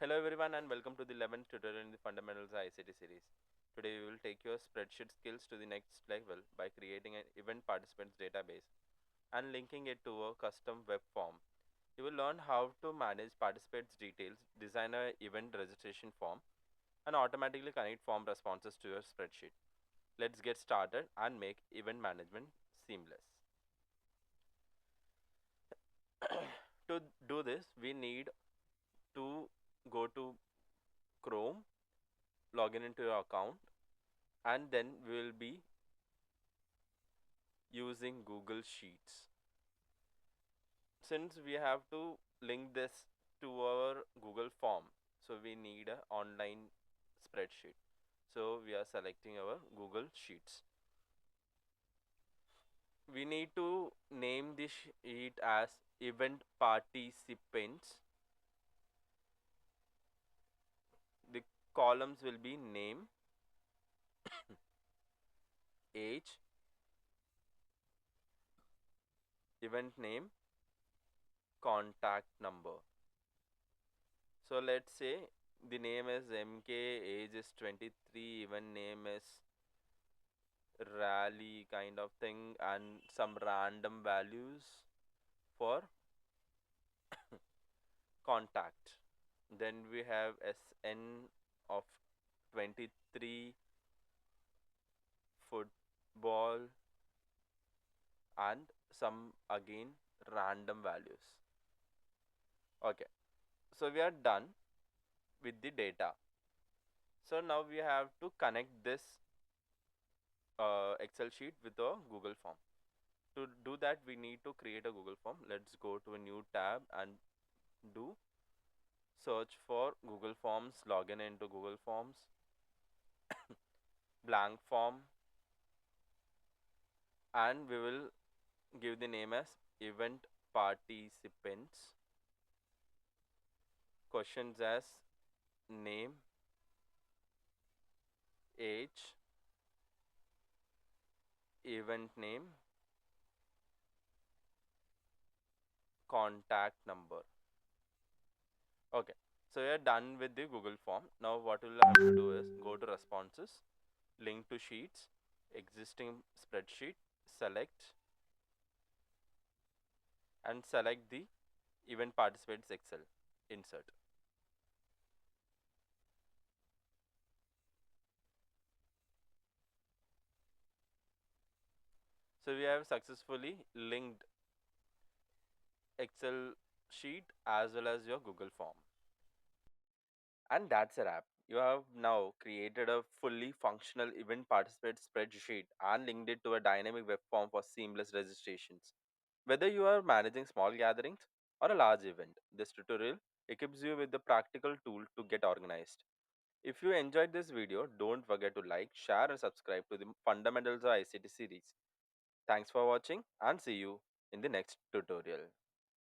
Hello everyone and welcome to the 11th tutorial in the Fundamentals of ICT series. Today we will take your spreadsheet skills to the next level by creating an event participants database and linking it to a custom web form. You will learn how to manage participants details, design a event registration form and automatically connect form responses to your spreadsheet. Let's get started and make event management seamless. To do this, we need to go to Chrome, log in into your account, and then we will be using Google Sheets. Since we have to link this to our Google form, so we need an online spreadsheet. So we are selecting our Google Sheets. We need to name this sheet as event participants. The columns will be name, age, event name, contact number. So let's say the name is MK, age is 23, event name is rally kind of thing, and some random values for contact. Then we have SN of 23, football, and some again random values. Okay, so we are done with the data. So now we have to connect this Excel sheet with a Google form. To do that, we need to create a Google form. Let's go to a new tab and do search for Google Forms, login into Google Forms, blank form, and we will give the name as event participants, questions as name, age, event name, contact number. Okay, so we are done with the Google form. Now what we'll have to do is go to responses, link to sheets, existing spreadsheet, select and select the event participants Excel, insert. So we have successfully linked Excel sheet as well as your Google form. And that's a wrap. You have now created a fully functional event participant spreadsheet and linked it to a dynamic web form for seamless registrations. Whether you are managing small gatherings or a large event, this tutorial equips you with the practical tool to get organized. If you enjoyed this video, don't forget to like, share and subscribe to the Fundamentals of ICT series. Thanks for watching and see you in the next tutorial.